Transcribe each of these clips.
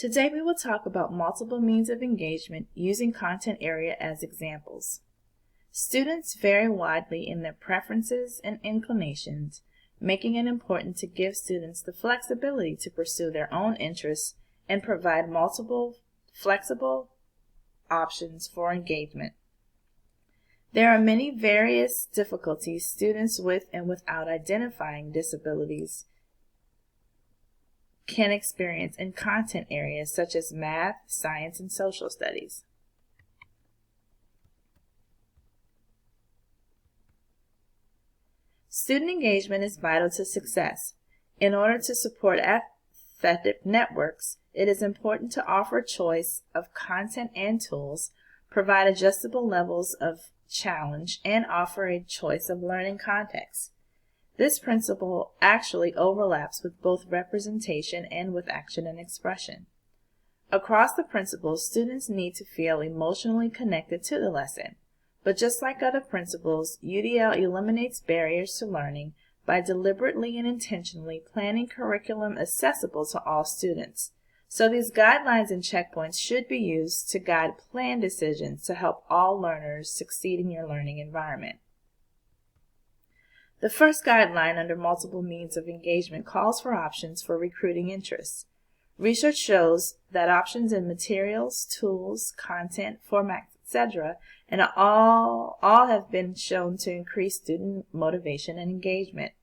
Today we will talk about multiple means of engagement using content area as examples. Students vary widely in their preferences and inclinations, making it important to give students the flexibility to pursue their own interests and provide multiple flexible options for engagement. There are many various difficulties students with and without identifying disabilities can experience in content areas such as math, science, and social studies. Student engagement is vital to success. In order to support effective networks, it is important to offer a choice of content and tools, provide adjustable levels of challenge, and offer a choice of learning context. This principle actually overlaps with both representation and with action and expression. Across the principles, students need to feel emotionally connected to the lesson. But just like other principles, UDL eliminates barriers to learning by deliberately and intentionally planning curriculum accessible to all students. So these guidelines and checkpoints should be used to guide plan decisions to help all learners succeed in your learning environment. The first guideline under multiple means of engagement calls for options for recruiting interest. Research shows that options in materials, tools, content, formats, etc., and all have been shown to increase student motivation and engagement.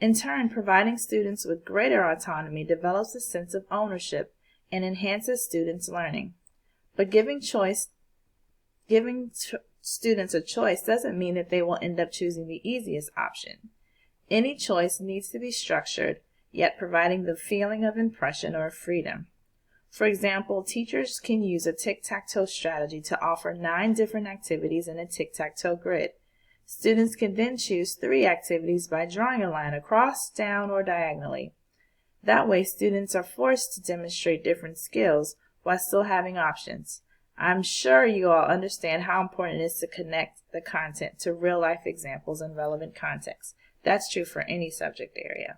In turn, providing students with greater autonomy develops a sense of ownership and enhances students' learning. But giving students a choice doesn't mean that they will end up choosing the easiest option. Any choice needs to be structured, yet providing the feeling of impression or freedom. For example, teachers can use a tic-tac-toe strategy to offer 9 different activities in a tic-tac-toe grid. Students can then choose 3 activities by drawing a line across, down, or diagonally. That way, students are forced to demonstrate different skills while still having options. I'm sure you all understand how important it is to connect the content to real-life examples and relevant context. That's true for any subject area.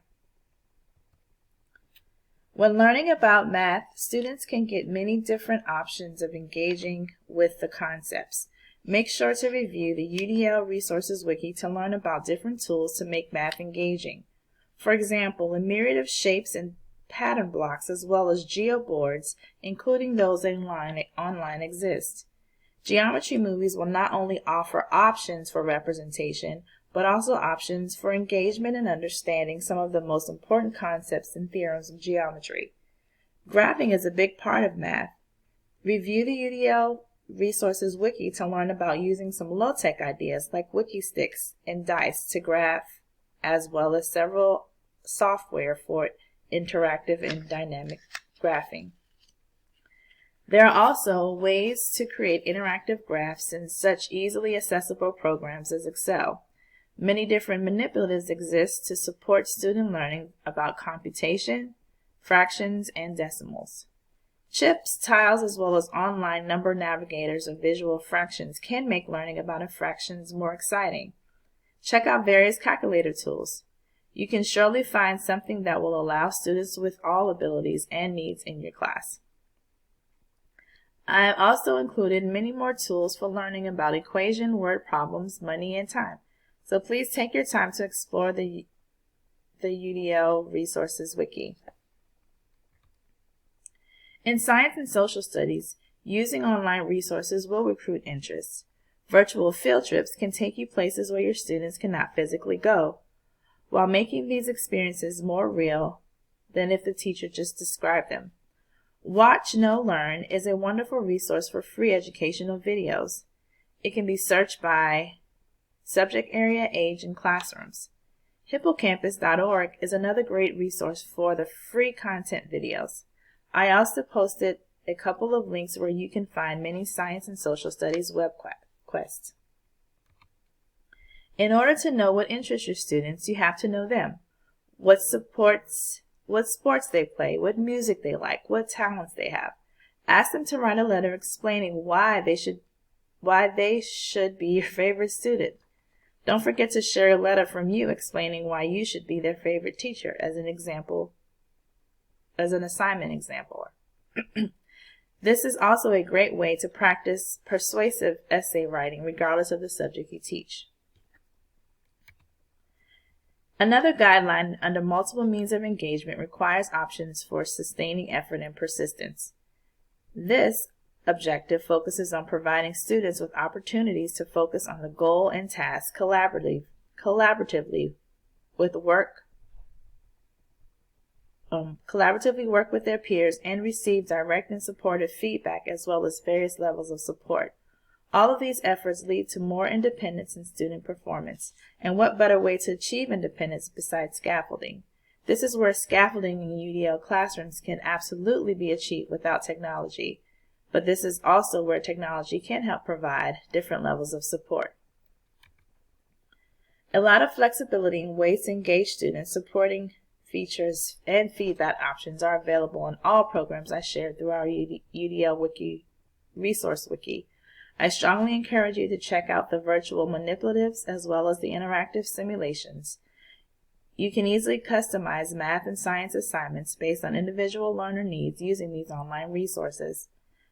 When learning about math, students can get many different options of engaging with the concepts. Make sure to review the UDL Resources Wiki to learn about different tools to make math engaging. For example, a myriad of shapes and pattern blocks as well as geoboards, including those online exist. Geometry movies will not only offer options for representation, but also options for engagement and understanding some of the most important concepts and theorems of geometry. Graphing is a big part of math. Review the UDL Resources Wiki to learn about using some low-tech ideas like wiki sticks and dice to graph, as well as several software for interactive and dynamic graphing. There are also ways to create interactive graphs in such easily accessible programs as Excel. Many different manipulatives exist to support student learning about computation, fractions, and decimals. Chips, tiles, as well as online number navigators of visual fractions can make learning about fractions more exciting. Check out various calculator tools. You can surely find something that will allow students with all abilities and needs in your class. I have also included many more tools for learning about equation, word problems, money, and time. So please take your time to explore the UDL Resources Wiki. In science and social studies, using online resources will recruit interest. Virtual field trips can take you places where your students cannot physically go, while making these experiences more real than if the teacher just described them. Watch, Know, Learn is a wonderful resource for free educational videos. It can be searched by subject area, age, and classrooms. Hippocampus.org is another great resource for the free content videos. I also posted a couple of links where you can find many science and social studies web quests. In order to know what interests your students, you have to know them. What sports they play, what music they like, what talents they have. Ask them to write a letter explaining why they should be your favorite student. Don't forget to share a letter from you explaining why you should be their favorite teacher as an assignment example. This is also a great way to practice persuasive essay writing regardless of the subject you teach. Another guideline under multiple means of engagement requires options for sustaining effort and persistence. This objective focuses on providing students with opportunities to focus on the goal and task collaboratively work with their peers and receive direct and supportive feedback as well as various levels of support. All of these efforts lead to more independence in student performance. And what better way to achieve independence besides scaffolding? This is where scaffolding in UDL classrooms can absolutely be achieved without technology. But this is also where technology can help provide different levels of support. A lot of flexibility in ways to engage students, supporting features, and feedback options are available in all programs I shared through our UDL Wiki resource wiki. I strongly encourage you to check out the virtual manipulatives as well as the interactive simulations. You can easily customize math and science assignments based on individual learner needs using these online resources.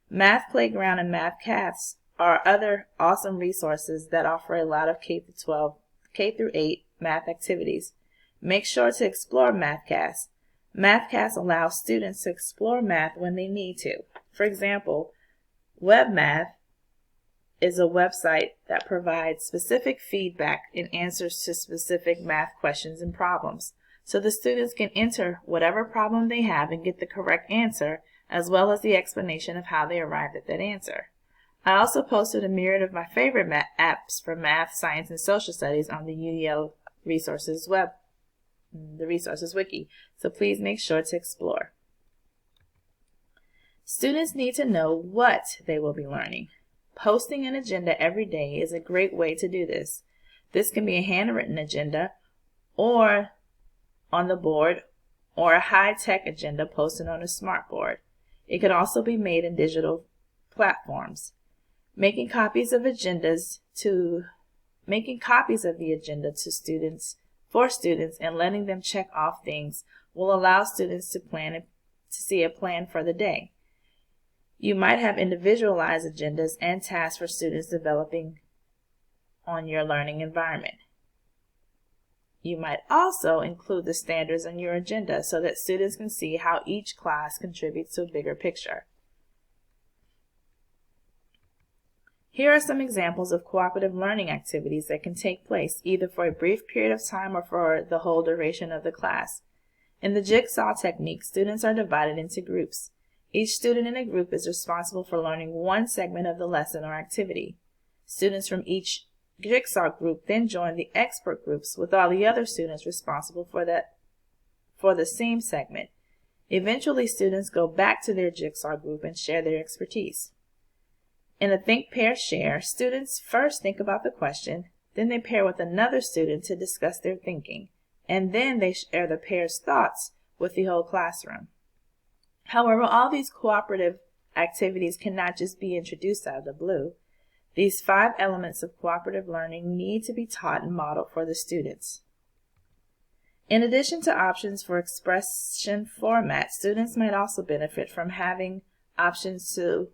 Math Playground and MathCasts are other awesome resources that offer a lot of K-8 math activities. Make sure to explore MathCasts. MathCasts allows students to explore math when they need to. For example, WebMath is a website that provides specific feedback and answers to specific math questions and problems. So the students can enter whatever problem they have and get the correct answer, as well as the explanation of how they arrived at that answer. I also posted a myriad of my favorite apps for math, science, and social studies on the UDL resources wiki, so please make sure to explore. Students need to know what they will be learning. Posting an agenda every day is a great way to do this. This can be a handwritten agenda or on the board or a high-tech agenda posted on a smartboard. It could also be made in digital platforms. Making copies of the agenda to students and letting them check off things will allow students to see a plan for the day. You might have individualized agendas and tasks for students developing on your learning environment. You might also include the standards on your agenda so that students can see how each class contributes to a bigger picture. Here are some examples of cooperative learning activities that can take place either for a brief period of time or for the whole duration of the class. In the jigsaw technique, students are divided into groups. Each student in a group is responsible for learning one segment of the lesson or activity. Students from each jigsaw group then join the expert groups with all the other students responsible for the same segment. Eventually, students go back to their jigsaw group and share their expertise. In a think, pair, share, students first think about the question, then they pair with another student to discuss their thinking, and then they share the pair's thoughts with the whole classroom. However, all these cooperative activities cannot just be introduced out of the blue. These 5 elements of cooperative learning need to be taught and modeled for the students. In addition to options for expression format, students might also benefit from having options to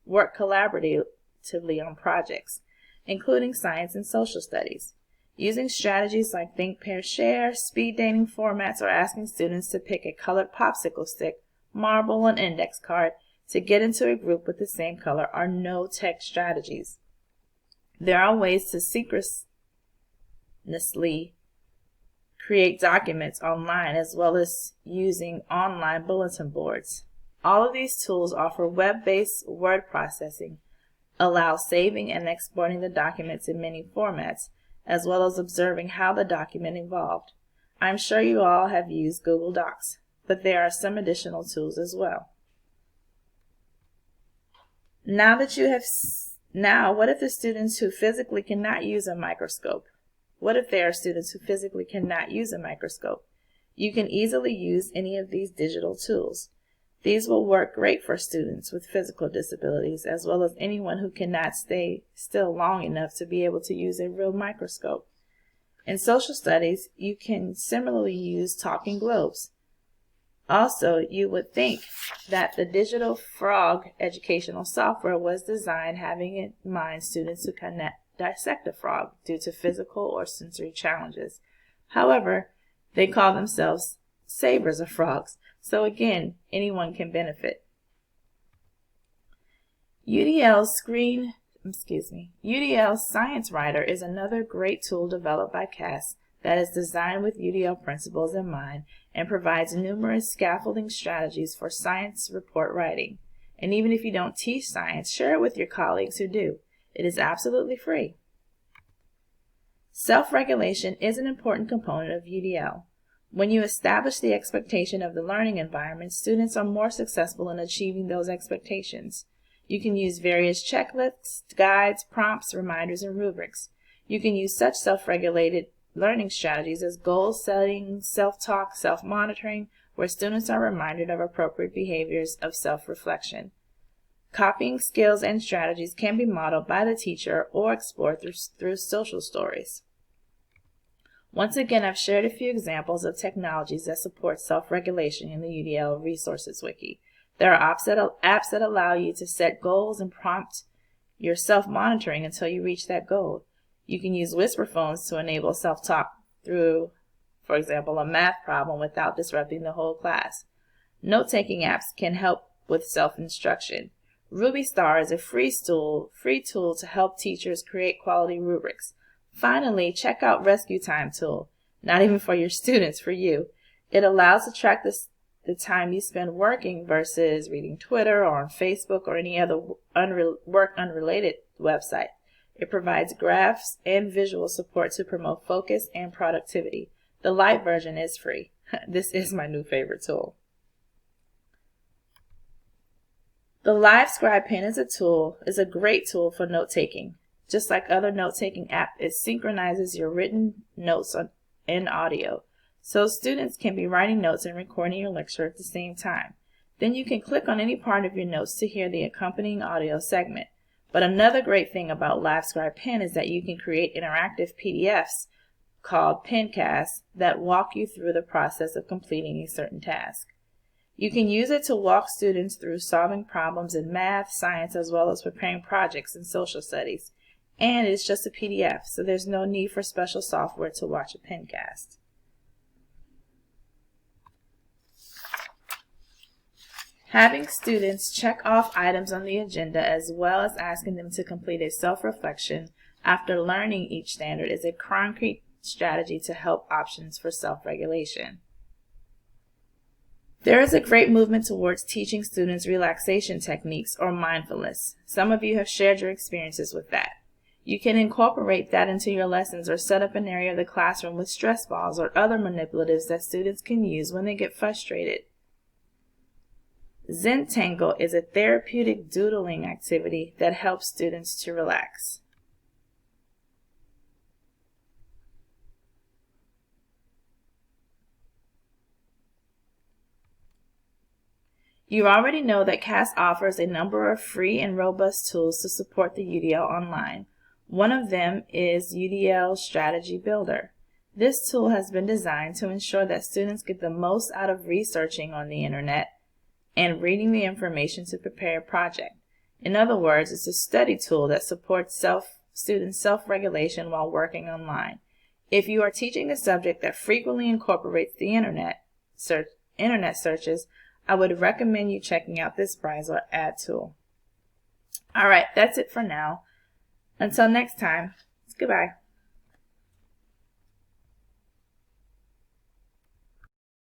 work collaboratively on projects, including science and social studies. Using strategies like think, pair, share, speed dating formats, or asking students to pick a colored popsicle stick, marble, and index card to get into a group with the same color are no-tech strategies. There are ways to synchronously create documents online as well as using online bulletin boards. All of these tools offer web-based word processing, allow saving and exporting the documents in many formats, as well as observing how the document evolved. I'm sure you all have used Google Docs, but there are some additional tools as well. Now, what if the students who physically cannot use a microscope? What if there are students who physically cannot use a microscope? You can easily use any of these digital tools. These will work great for students with physical disabilities, as well as anyone who cannot stay still long enough to be able to use a real microscope. In social studies, you can similarly use talking globes. Also, you would think that the Digital Frog educational software was designed having in mind students who cannot dissect a frog due to physical or sensory challenges. However, they call themselves savers of frogs, so again, anyone can benefit. UDL Science Writer is another great tool developed by CAS that is designed with UDL principles in mind and provides numerous scaffolding strategies for science report writing. And even if you don't teach science, share it with your colleagues who do. It is absolutely free. Self-regulation is an important component of UDL. When you establish the expectation of the learning environment, students are more successful in achieving those expectations. You can use various checklists, guides, prompts, reminders, and rubrics. You can use such self-regulated learning strategies as goal setting, self-talk, self-monitoring, where students are reminded of appropriate behaviors of self-reflection. Copying skills and strategies can be modeled by the teacher or explored through social stories. Once again, I've shared a few examples of technologies that support self-regulation in the UDL Resources Wiki. There are apps that allow you to set goals and prompt your self-monitoring until you reach that goal. You can use whisper phones to enable self-talk through, for example, a math problem without disrupting the whole class. Note-taking apps can help with self-instruction. RubyStar is a free tool to help teachers create quality rubrics. Finally, check out Rescue Time tool. Not even for your students, for you. It allows to track the time you spend working versus reading Twitter or on Facebook or any other work-unrelated website. It provides graphs and visual support to promote focus and productivity. The light version is free. This is my new favorite tool. The Live Scribe Pen is a great tool for note-taking. Just like other note-taking apps, it synchronizes your written notes and audio, so students can be writing notes and recording your lecture at the same time. Then you can click on any part of your notes to hear the accompanying audio segment. But another great thing about Live Scribe Pen is that you can create interactive PDFs called Pencasts that walk you through the process of completing a certain task. You can use it to walk students through solving problems in math, science, as well as preparing projects in social studies. And it's just a PDF, so there's no need for special software to watch a Pencast. Having students check off items on the agenda as well as asking them to complete a self-reflection after learning each standard is a concrete strategy to help options for self-regulation. There is a great movement towards teaching students relaxation techniques or mindfulness. Some of you have shared your experiences with that. You can incorporate that into your lessons or set up an area of the classroom with stress balls or other manipulatives that students can use when they get frustrated. Zentangle is a therapeutic doodling activity that helps students to relax. You already know that CAS offers a number of free and robust tools to support the UDL online. One of them is UDL Strategy Builder. This tool has been designed to ensure that students get the most out of researching on the internet and reading the information to prepare a project. In other words, it's a study tool that supports student self-regulation while working online. If you are teaching a subject that frequently incorporates the internet searches, I would recommend you checking out this browser or ad tool. Alright, that's it for now. Until next time, goodbye.